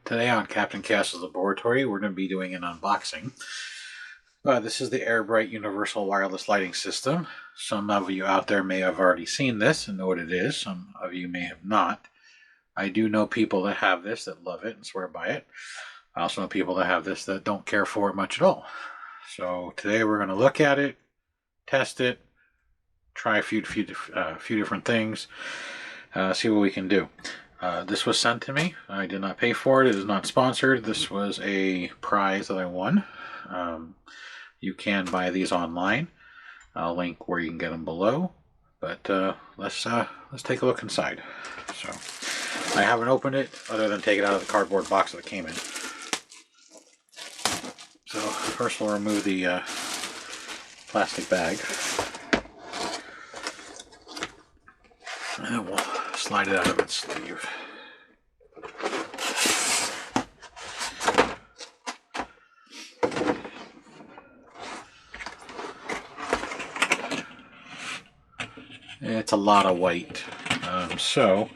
Today on Captain Castle's Laboratory, we're going to be doing an unboxing. This is the AirBrite Universal Wireless Lighting System. Some of you out there may have already seen this and know what it is. Some of you may have not. I do know people that have this that love it and swear by it. I also know people that have this that don't care for it much at all. So today we're going to look at it, test it, try a few different things, see what we can do. This was sent to me. I did not pay for it. It is not sponsored. This was a prize that I won. You can buy these online. I'll link where you can get them below. But let's take a look inside. So I haven't opened it other than take it out of the cardboard box that it came in. So first we'll remove the plastic bag. And then we'll slide it out of its sleeve. It's a lot of white, so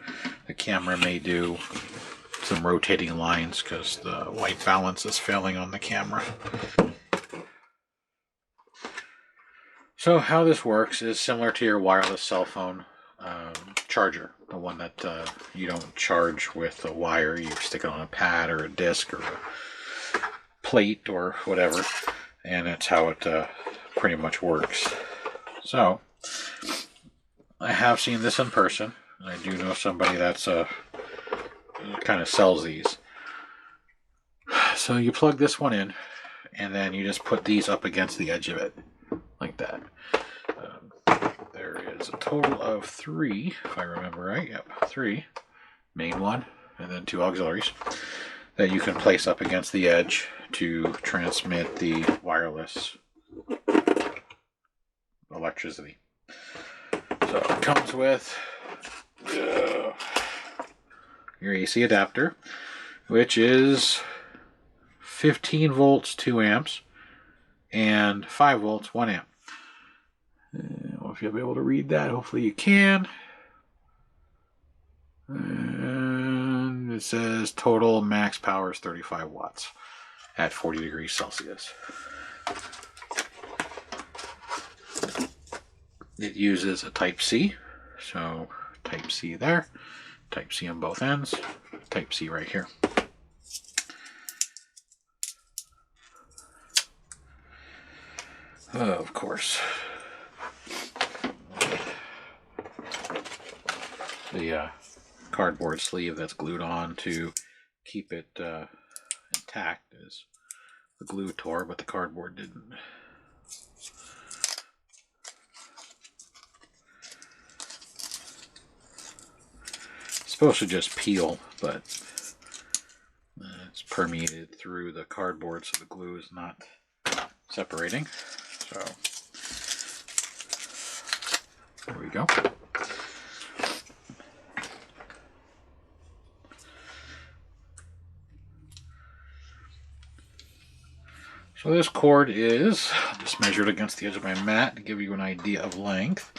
the camera may do some rotating lines because the white balance is failing on the camera. So how this works is similar to your wireless cell phone charger, the one that you don't charge with a wire. You stick it on a pad or a disc or a plate or whatever, and that's how it pretty much works. So I have seen this in person. I do know somebody that's kind of sells these. So you plug this one in, and then you just put these up against the edge of it, like that. There is a total of 3, if I remember right. Yep, 3. Main one, and then 2 auxiliaries that you can place up against the edge to transmit the wireless electricity. So it comes with your AC adapter, which is 15 volts 2 amps and 5 volts 1 amp. I don't know if you'll be able to read that. Hopefully you can. And it says total max power is 35 watts at 40 degrees Celsius. It uses a Type-C, so Type-C there, Type-C on both ends, Type-C right here. Of course, the cardboard sleeve that's glued on to keep it intact is the glue tore, but the cardboard didn't. Supposed to just peel, but it's permeated through the cardboard, so the glue is not separating. So there we go. So this cord is just measured against the edge of my mat to give you an idea of length.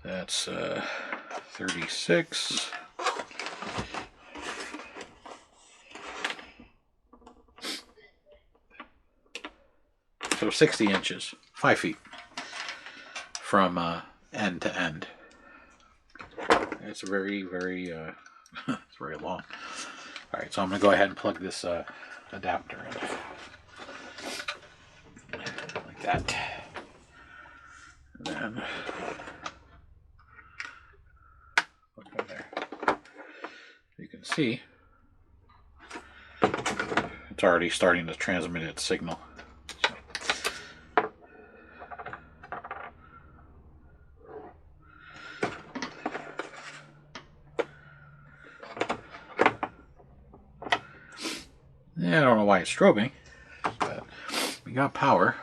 That's 36. So 60 inches, 5 feet from end to end. It's very, very, it's very long. All right, so I'm going to go ahead and plug this adapter in, like that. And then plug it in there. You can see it's already starting to transmit its signal. Yeah, I don't know why it's strobing, but we got power.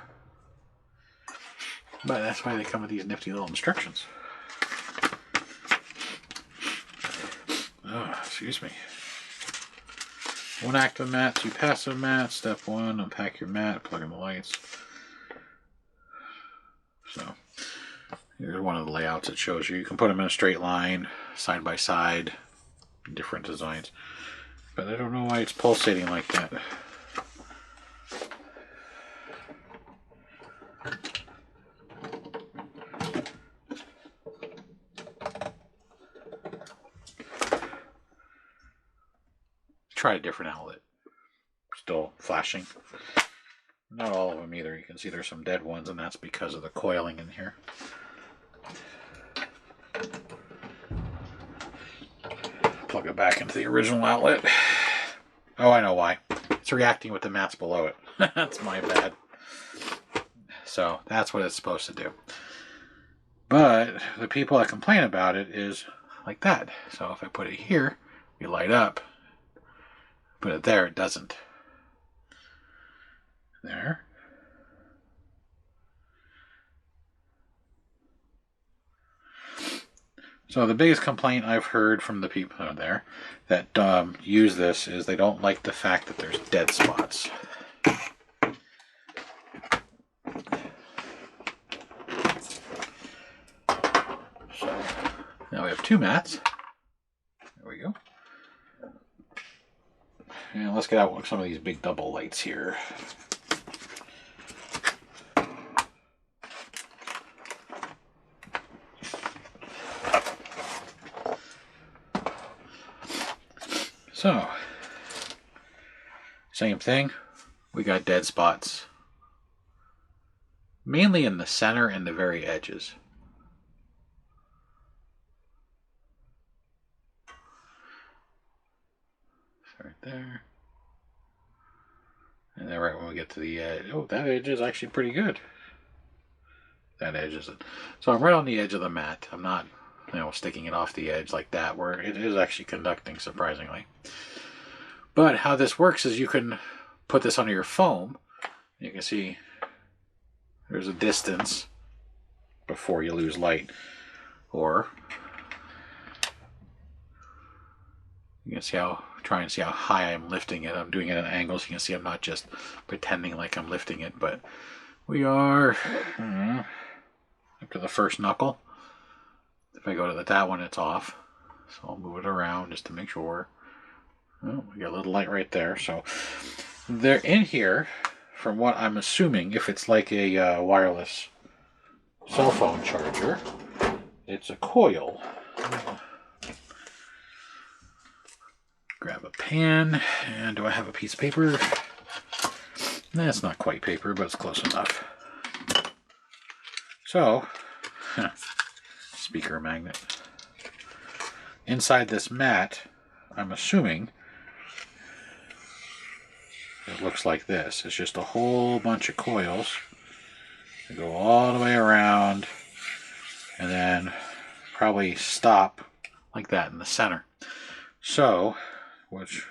But that's why they come with these nifty little instructions. Oh, excuse me. 1 active mat, 2 passive mats. Step 1, unpack your mat, plug in the lights. So here's one of the layouts it shows you. You can put them in a straight line, side by side, different designs. But I don't know why it's pulsating like that. Try a different outlet. Still flashing. Not all of them either. You can see there's some dead ones, and that's because of the coiling in here. Plug it back into the original outlet. Oh, I know why. It's reacting with the mats below it. That's my bad. So that's what it's supposed to do. But the people that complain about it is like that. So if I put it here, we light up. Put it there, it doesn't. There. So the biggest complaint I've heard from the people out there that use this is they don't like the fact that there's dead spots. So now we have two mats. There we go. And let's get out some of these big double lights here. So, same thing, we got dead spots, mainly in the center and the very edges. Right there. And then right when we get to the edge, oh, that edge is actually pretty good. That edge isn't. So I'm right on the edge of the mat. I'm not, sticking it off the edge like that, where it is actually conducting, surprisingly. But how this works is you can put this under your foam. You can see there's a distance before you lose light. Or you can see try and see how high I'm lifting it. I'm doing it at angles. You can see I'm not just pretending like I'm lifting it, but we are up to the first knuckle. If I go to that one, it's off. So I'll move it around just to make sure. Oh, we got a little light right there. So they're in here, from what I'm assuming, if it's like a wireless cell phone charger, it's a coil. Grab a pan, and do I have a piece of paper? That's not quite paper, but it's close enough. So, speaker magnet. Inside this mat, I'm assuming it looks like this. It's just a whole bunch of coils that go all the way around and then probably stop like that in the center. So, which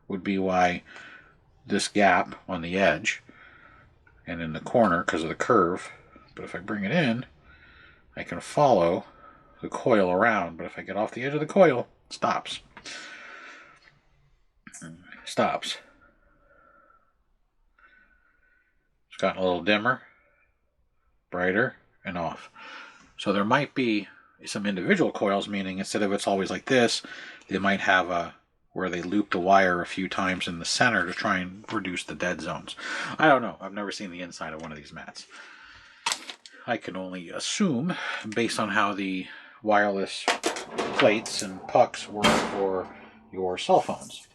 would be why this gap on the edge and in the corner because of the curve. But if I bring it in, I can follow the coil around. But if I get off the edge of the coil, it stops. Stops. It's gotten a little dimmer, brighter, and off. So there might be some individual coils, meaning instead of it's always like this, they might have a where they loop the wire a few times in the center to try and reduce the dead zones. I don't know. I've never seen the inside of one of these mats. I can only assume, based on how the wireless plates and pucks work for your cell phones.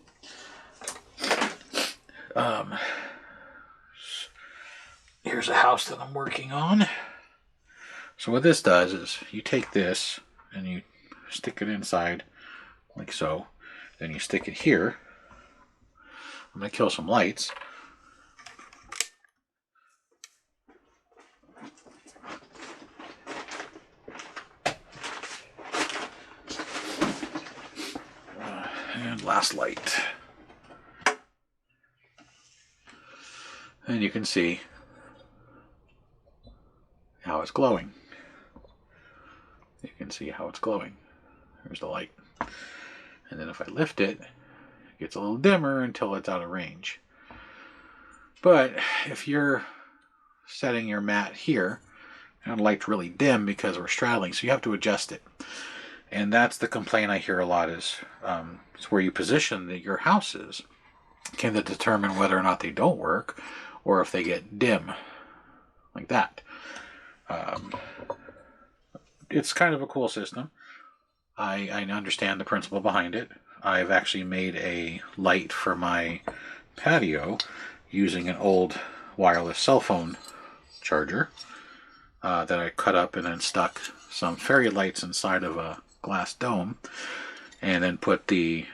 Here's a house that I'm working on. So what this does is you take this and you stick it inside like so. Then you stick it here. I'm going to kill some lights. And last light. And you can see how it's glowing. You can see how it's glowing. There's the light. And then if I lift it, it gets a little dimmer until it's out of range. But if you're setting your mat here, and the light's really dim because we're straddling, so you have to adjust it. And that's the complaint I hear a lot is it's where you position your houses can determine whether or not they don't work or if they get dim like that. It's kind of a cool system. I understand the principle behind it. I've actually made a light for my patio using an old wireless cell phone charger that I cut up and then stuck some fairy lights inside of a glass dome and then put the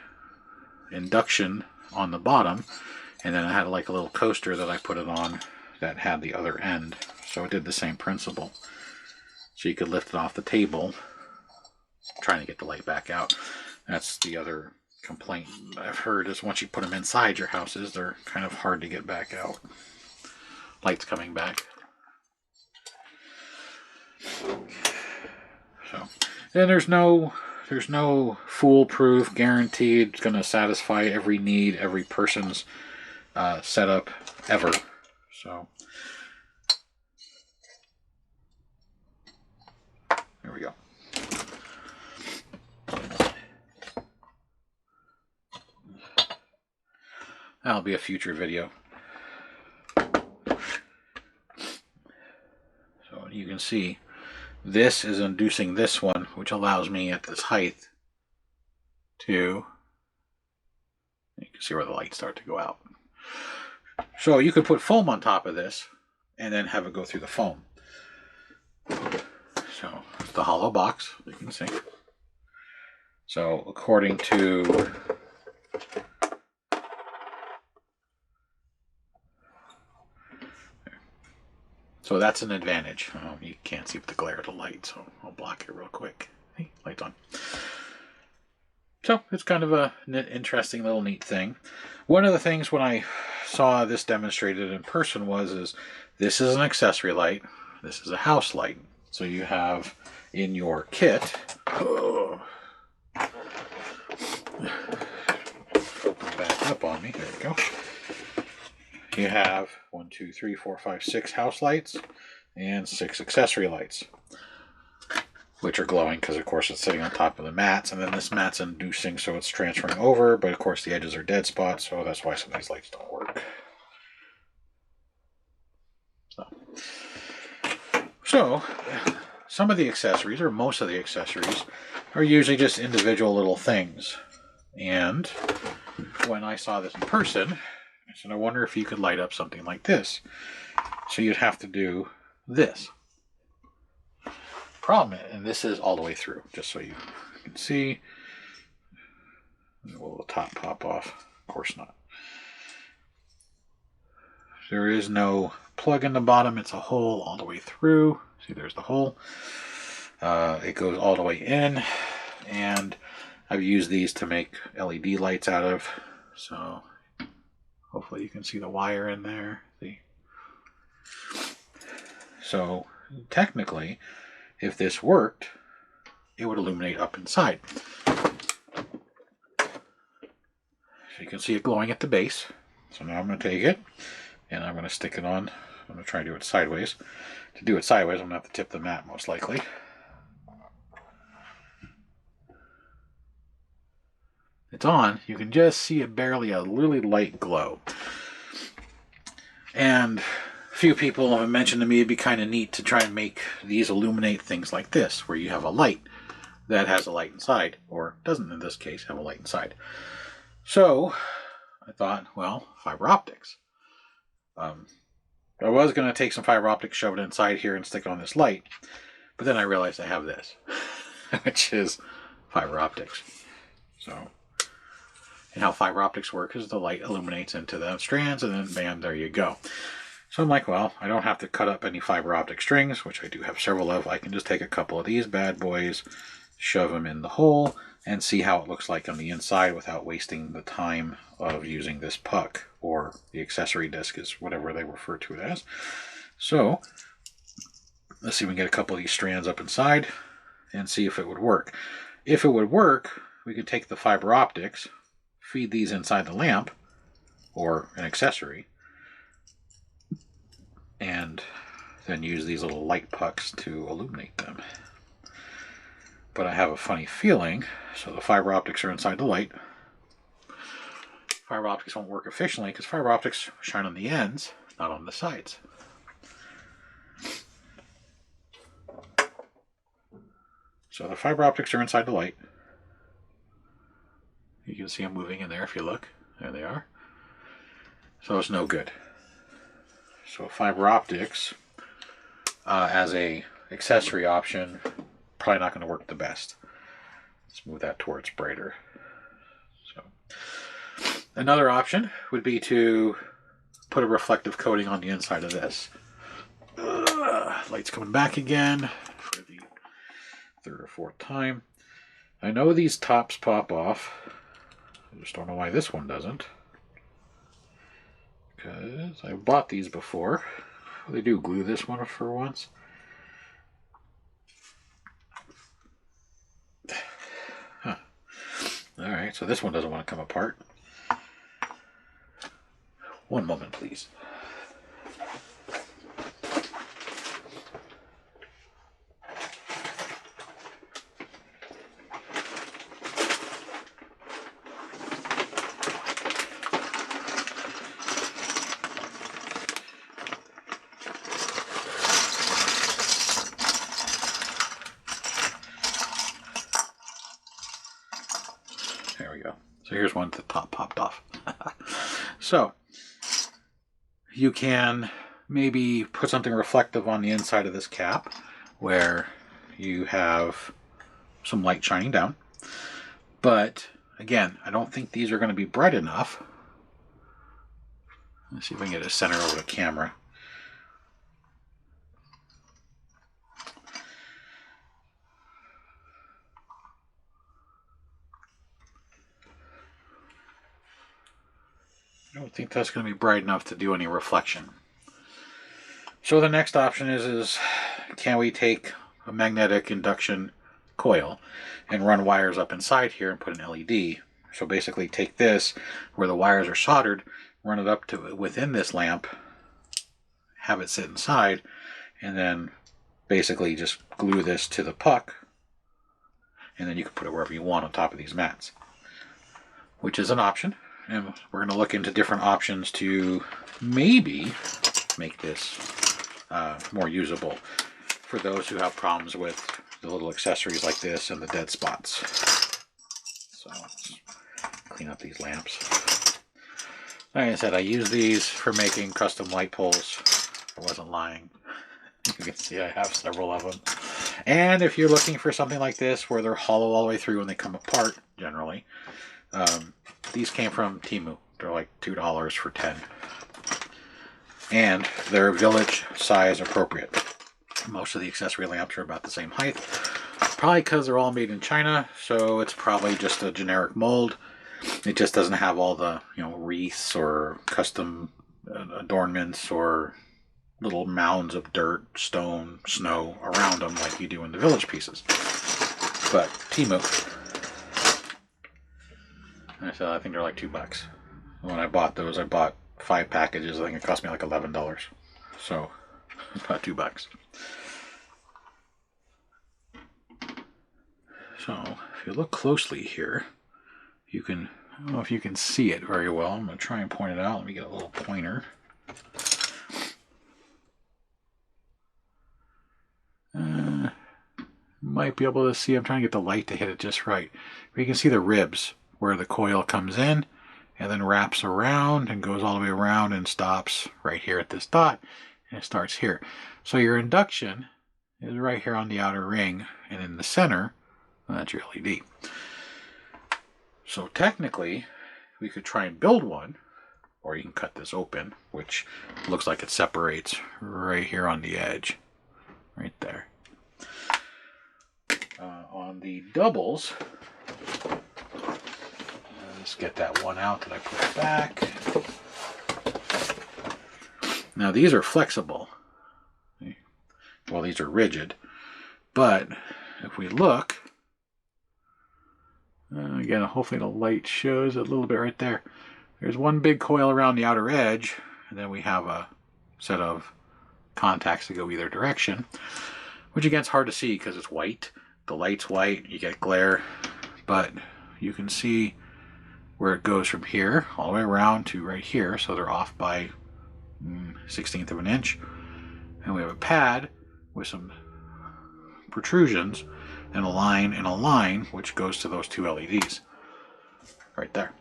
induction on the bottom, and then I had like a little coaster that I put it on that had the other end, so it did the same principle. So you could lift it off the table, trying to get the light back out. That's the other complaint I've heard is once you put them inside your houses, they're kind of hard to get back out. Light's coming back. So, and there's no foolproof guaranteed it's going to satisfy every need, every person's setup ever. So there we go. That'll be a future video. So you can see this is inducing this one, which allows me at this height to, you can see where the lights start to go out. So you could put foam on top of this and then have it go through the foam. So it's the hollow box, you can see. So according to so that's an advantage. You can't see with the glare of the light, so I'll block it real quick. Hey, light's on. So it's kind of a interesting little neat thing. One of the things when I saw this demonstrated in person was this is an accessory light. This is a house light. So you have in your kit. Oh, open back up on me. There we go. You have 1, 2, 3, 4, 5, 6 house lights and 6 accessory lights, which are glowing because, of course, it's sitting on top of the mats, and then this mat's inducing, so it's transferring over, but, of course, the edges are dead spots, so that's why some of these lights don't work. So some of the accessories, or most of the accessories, are usually just individual little things. And when I saw this in person, I said, I wonder if you could light up something like this. So you'd have to do this. Problem, and this is all the way through, just so you can see. Will the top pop off? Of course not. There is no plug in the bottom. It's a hole all the way through. See, there's the hole. It goes all the way in, and I've used these to make LED lights out of. So hopefully you can see the wire in there. See? So technically, if this worked, it would illuminate up inside. So you can see it glowing at the base. So now I'm going to take it and I'm going to stick it on. I'm going to try and do it sideways. To do it sideways, I'm going to have to tip the mat most likely. It's on. You can just see it barely a really light glow. And a few people have mentioned to me it'd be kind of neat to try and make these illuminate things like this, where you have a light that has a light inside, or doesn't in this case have a light inside. So I thought, well, fiber optics. I was going to take some fiber optics, shove it inside here, and stick it on this light, but then I realized I have this, which is fiber optics. So, and how fiber optics work is the light illuminates into the strands, and then bam, there you go. So I'm like, well, I don't have to cut up any fiber optic strings, which I do have several of. I can just take a couple of these bad boys, shove them in the hole, and see how it looks like on the inside without wasting the time of using this puck, or the accessory disc is whatever they refer to it as. So let's see if we can get a couple of these strands up inside and see if it would work. If it would work, we could take the fiber optics, feed these inside the lamp or an accessory, and then use these little light pucks to illuminate them. but I have a funny feeling. So the fiber optics are inside the light. Fiber optics won't work efficiently because fiber optics shine on the ends, not on the sides. So the fiber optics are inside the light. You can see them moving in there if you look. There they are. So it's no good. So fiber optics as a accessory option, probably not going to work the best. Let's move that towards brighter. So another option would be to put a reflective coating on the inside of this. Light's coming back again for the third or fourth time. I know these tops pop off. I just don't know why this one doesn't. Because I bought these before. They do glue this one for once. Huh. Alright, so this one doesn't want to come apart. One moment, please. There we go. So here's one the top popped off. So you can maybe put something reflective on the inside of this cap where you have some light shining down. But again, I don't think these are going to be bright enough. Let's see if we can get a center over the camera. I don't think that's going to be bright enough to do any reflection. So the next option is can we take a magnetic induction coil and run wires up inside here and put an LED. So basically take this where the wires are soldered, run it up to within this lamp, have it sit inside, and then basically just glue this to the puck, and then you can put it wherever you want on top of these mats, which is an option. And we're going to look into different options to maybe make this more usable for those who have problems with the little accessories like this and the dead spots. So let's clean up these lamps. Like I said, I use these for making custom light poles. I wasn't lying. You can see I have several of them. And if you're looking for something like this where they're hollow all the way through and they come apart generally, these came from Temu. They're like $2 for 10. And they're village size appropriate. Most of the accessory lamps are about the same height. Probably because they're all made in China, so it's probably just a generic mold. It just doesn't have all the, wreaths or custom adornments or little mounds of dirt, stone, snow around them like you do in the village pieces. But Temu. So I think they're like $2. When I bought those, I bought 5 packages. I think it cost me like $11. So about $2. So if you look closely here, you can, I don't know if you can see it very well. I'm going to try and point it out. Let me get a little pointer. Might be able to see. I'm trying to get the light to hit it just right. But you can see the ribs where the coil comes in and then wraps around and goes all the way around and stops right here at this dot, and it starts here. So your induction is right here on the outer ring, and in the center, that's your LED. So technically, we could try and build one, or you can cut this open, which looks like it separates right here on the edge, right there. On the doubles, let's get that one out that I put back. Now these are flexible. Well, these are rigid, but if we look, again, hopefully the light shows a little bit right there. There's one big coil around the outer edge, and then we have a set of contacts that go either direction, which again is hard to see because it's white, The light's white, you get glare, but you can see where it goes from here all the way around to right here, so they're off by 1/16 of an inch. And we have a pad with some protrusions and a line which goes to those two LEDs right there.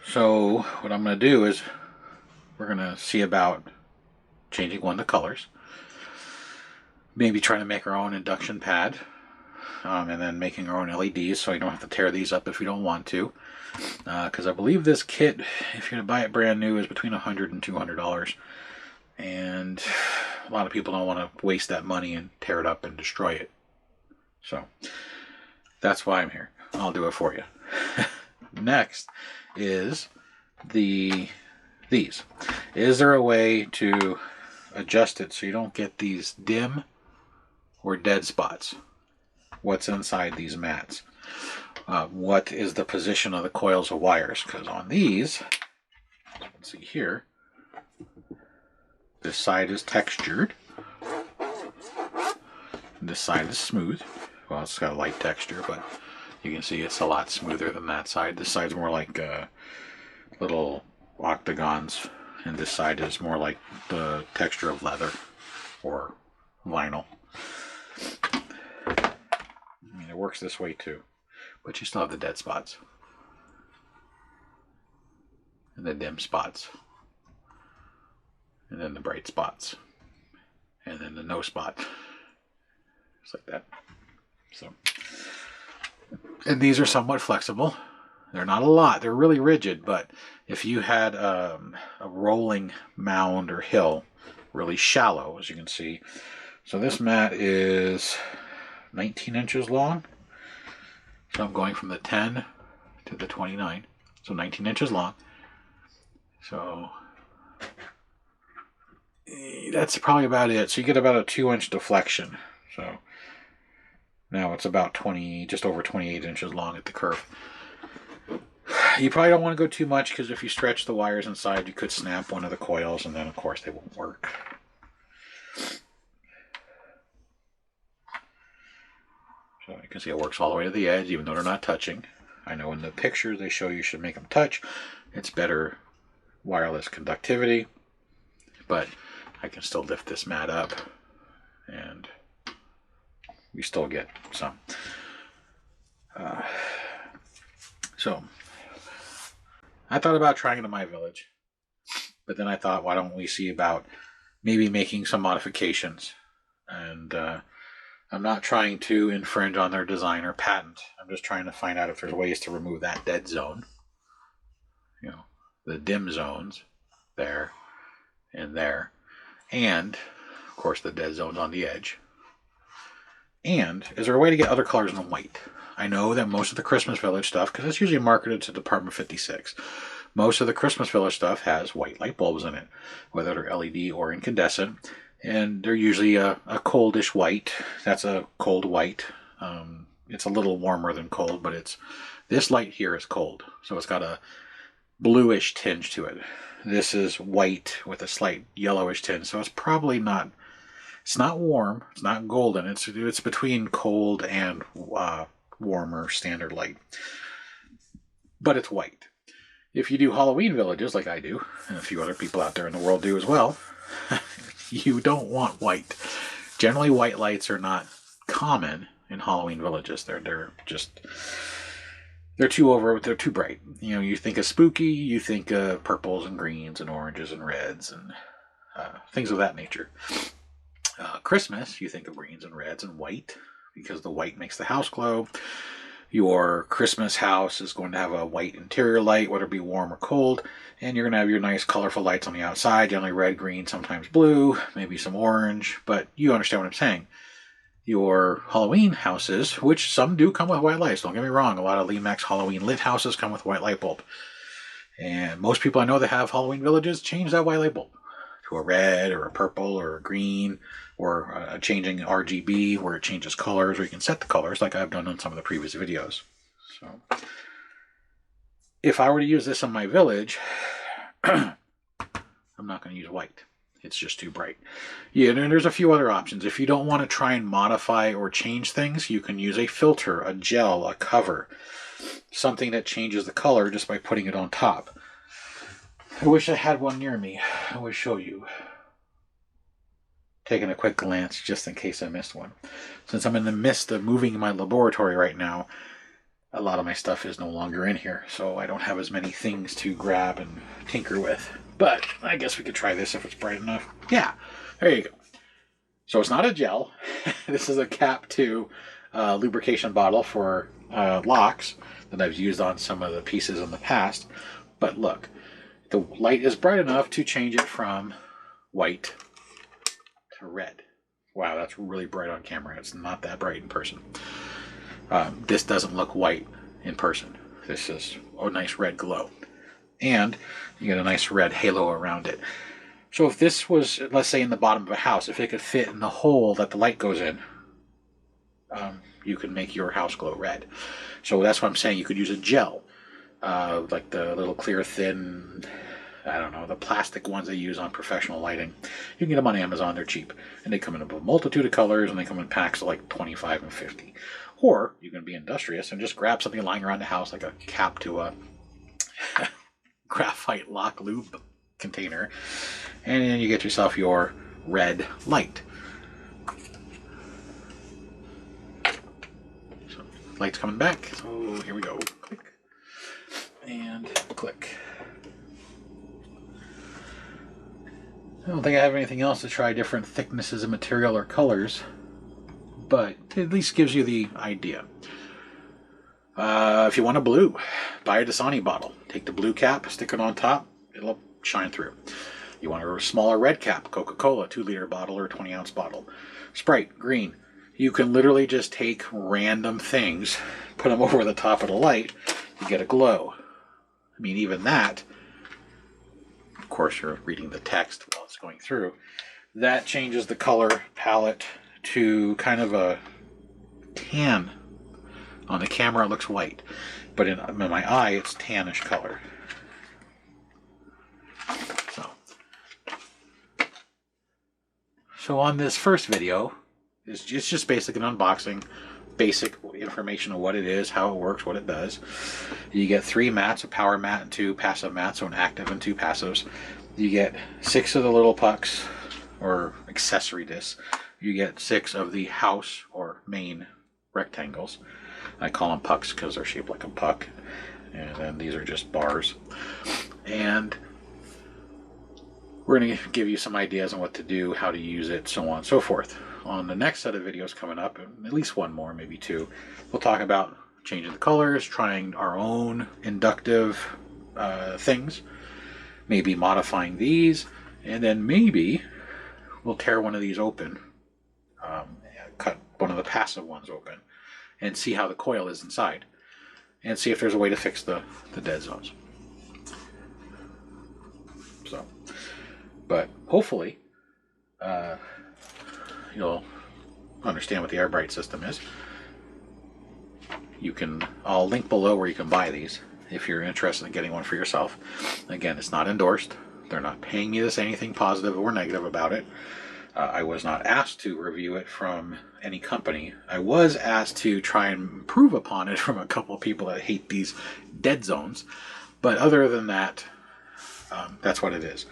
So what I'm going to do is we're going to see about changing one of the colors, maybe trying to make our own induction pad, and then making our own LEDs so you don't have to tear these up if you don't want to, because I believe this kit, if you're going to buy it brand new, is between $100 and $200, and a lot of people don't want to waste that money and tear it up and destroy it. So that's why I'm here. I'll do it for you. Next is these. Is there a way to adjust it so you don't get these dim or dead spots? What's inside these mats? What is the position of the coils of wires? Because on these, let's see here, this side is textured, this side is smooth. Well, it's got a light texture, but you can see it's a lot smoother than that side. This side's more like little octagons, and this side is more like the texture of leather or vinyl. I mean, it works this way too, but you still have the dead spots and the dim spots, and then the bright spots, and then the no spot, just like that. So, and these are somewhat flexible. They're not a lot. They're really rigid, but if you had a rolling mound or hill, really shallow, as you can see. So this mat is 19 inches long. So I'm going from the 10 to the 29. So 19 inches long. So that's probably about it. So you get about a 2-inch deflection. So now it's about just over 28 inches long at the curve. You probably don't want to go too much, because if you stretch the wires inside, you could snap one of the coils, and then of course they won't work. So you can see it works all the way to the edge, even though they're not touching. I know in the pictures they show you should make them touch. It's better wireless conductivity, but I can still lift this mat up, and we still get some. So I thought about trying it in my village, but then I thought, why don't we see about maybe making some modifications? And I'm not trying to infringe on their design or patent. I'm just trying to find out if there's ways to remove that dead zone, you know, the dim zones there and there, and of course the dead zones on the edge. And is there a way to get other colors than white? I know that most of the Christmas Village stuff, because it's usually marketed to Department 56, most of the Christmas Village stuff has white light bulbs in it, whether they're LED or incandescent, and they're usually a coldish white. That's a cold white. It's a little warmer than cold, but this light here is cold, so it's got a bluish tinge to it. This is white with a slight yellowish tinge, so it's probably not. It's not warm. It's not golden. It's between cold and warmer standard light. But it's white. If you do Halloween villages like I do, and a few other people out there in the world do as well, you don't want white. Generally, white lights are not common in Halloween villages. They're too bright. You know, you think of spooky, you think of purples and greens and oranges and reds and things of that nature. Christmas, you think of greens and reds and white, because the white makes the house glow. Your Christmas house is going to have a white interior light, whether it be warm or cold, and you're going to have your nice colorful lights on the outside, generally red, green, sometimes blue, maybe some orange, but you understand what I'm saying. Your Halloween houses, which some do come with white lights, don't get me wrong, a lot of Limax Halloween lit houses come with white light bulb. And most people I know that have Halloween villages change that white light bulb to a red or a purple or a green, or a changing RGB where it changes colors, or you can set the colors like I've done on some of the previous videos. So if I were to use this in my village, I'm not going to use white. It's just too bright. Yeah, and there's a few other options. If you don't want to try and modify or change things, you can use a filter, a gel, a cover, something that changes the color just by putting it on top. I wish I had one near me. I would show you. Taking a quick glance just in case I missed one. Since I'm in the midst of moving my laboratory right now, a lot of my stuff is no longer in here, so I don't have as many things to grab and tinker with. But I guess we could try this if it's bright enough. Yeah, there you go. So it's not a gel. This is a cap to lubrication bottle for locks that I've used on some of the pieces in the past. But look, the light is bright enough to change it from white to red. Wow, that's really bright on camera. It's not that bright in person. This doesn't look white in person. This is a nice red glow. And you get a nice red halo around it. So if this was, let's say, in the bottom of a house, if it could fit in the hole that the light goes in, you could make your house glow red. So that's what I'm saying. You could use a gel, like the little clear, thin, I don't know, the plastic ones they use on professional lighting. You can get them on Amazon. They're cheap. And they come in a multitude of colors, and they come in packs of like 25 and 50. Or you can be industrious and just grab something lying around the house, like a cap to a graphite lock lube container, and then you get yourself your red light. So, light's coming back. So here we go. Click and click. I don't think I have anything else to try different thicknesses of material or colors, but it at least gives you the idea. If you want a blue, buy a Dasani bottle. Take the blue cap, stick it on top, it'll shine through. You want a smaller red cap, Coca-Cola, 2-liter bottle or 20-ounce bottle. Sprite, green. You can literally just take random things, put them over the top of the light, you get a glow. I mean, even that, of course you're reading the text while it's going through, that changes the color palette to kind of a tan. On the camera it looks white, but in my eye it's tannish color. So on this first video, it's just basically an unboxing, basic information of what it is, how it works, what it does. You get 3 mats, a power mat and 2 passive mats, so an active and 2 passives. You get 6 of the little pucks, or accessory discs. You get 6 of the house or main rectangles. I call them pucks because they're shaped like a puck. And then these are just bars. And we're going to give you some ideas on what to do, how to use it, so on and so forth. On the next set of videos coming up, at least one more, maybe 2, we'll talk about changing the colors, trying our own inductive things, maybe modifying these, and then maybe we'll tear one of these open, cut one of the passive ones open, and see how the coil is inside, and see if there's a way to fix the dead zones. So, but hopefully you'll understand what the air bright system is. I'll link below where you can buy these if you're interested in getting one for yourself. Again, it's not endorsed. They're not paying me to say anything positive or negative about it. I was not asked to review it from any company. I was asked to try and improve upon it from a couple of people that hate these dead zones. But other than that, that's what it is.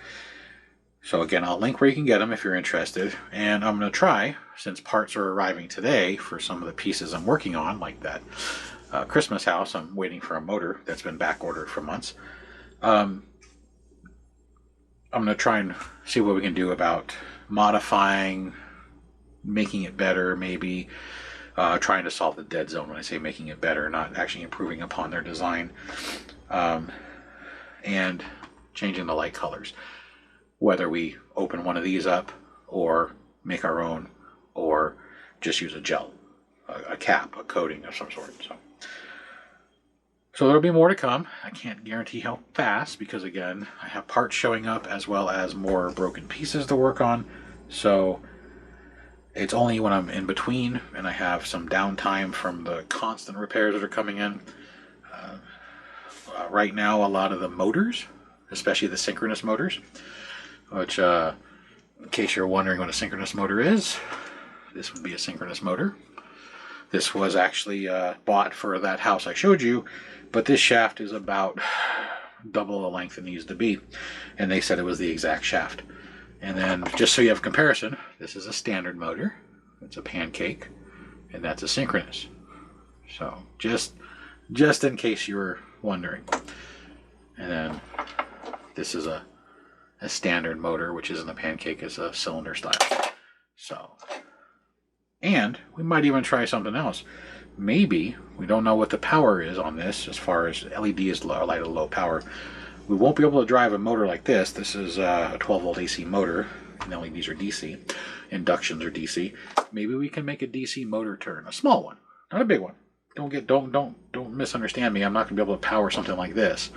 So again, I'll link where you can get them if you're interested. And I'm going to try, since parts are arriving today for some of the pieces I'm working on, like that Christmas house, I'm waiting for a motor that's been back ordered for months. I'm going to try and see what we can do about modifying, making it better, maybe trying to solve the dead zone. When I say making it better, not actually improving upon their design, and changing the light colors. Whether we open one of these up or make our own, or just use a gel, a cap, a coating of some sort. So there'll be more to come. I can't guarantee how fast because, again, I have parts showing up as well as more broken pieces to work on. So it's only when I'm in between and I have some downtime from the constant repairs that are coming in. Right now, a lot of the motors, especially the synchronous motors, which In case you're wondering what a synchronous motor is, this would be a synchronous motor. This was actually bought for that house I showed you, but this shaft is about double the length it needs to be, and they said it was the exact shaft. And then, just so you have comparison, this is a standard motor, it's a pancake, and that's a synchronous. So just in case you were wondering. And then this is a standard motor, which isn't a pancake, it's a cylinder style. So, and we might even try something else. Maybe, we don't know what the power is on this, as far as LED is light at low power. We won't be able to drive a motor like this. This is a 12 volt AC motor, and LEDs are DC. Inductions are DC. Maybe we can make a DC motor turn, a small one, not a big one. Don't misunderstand me. I'm not going to be able to power something like this.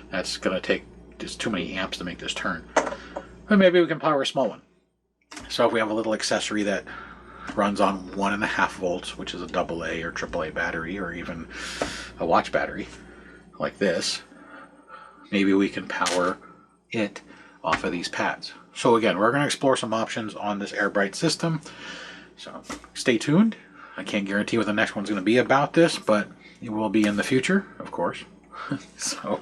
That's going to take just too many amps to make this turn. But maybe we can power a small one. So if we have a little accessory that runs on 1.5 volts, which is a AA or AAA battery, or even a watch battery, like this, maybe we can power it off of these pads. So again, we're going to explore some options on this Airbright system. So stay tuned. I can't guarantee what the next one's going to be about this, but it will be in the future, of course. So,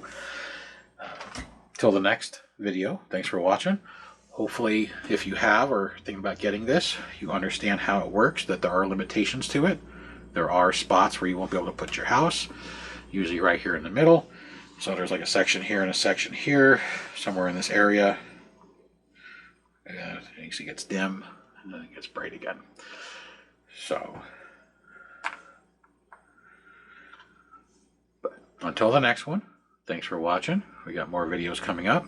till the next video, thanks for watching. Hopefully, if you have or thinking about getting this, you understand how it works, that there are limitations to it. There are spots where you won't be able to put your house, usually right here in the middle. So there's like a section here and a section here, somewhere in this area. And you see it gets dim, and then it gets bright again. So, but until the next one, thanks for watching. We got more videos coming up.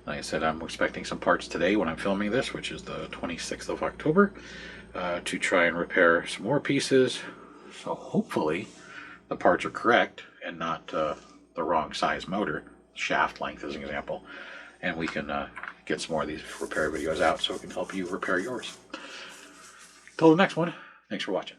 Like I said, I'm expecting some parts today when I'm filming this, which is the 26th of October, to try and repair some more pieces. So hopefully the parts are correct and not the wrong size motor, shaft length as an example, and we can get some more of these repair videos out so it can help you repair yours. Till the next one, thanks for watching.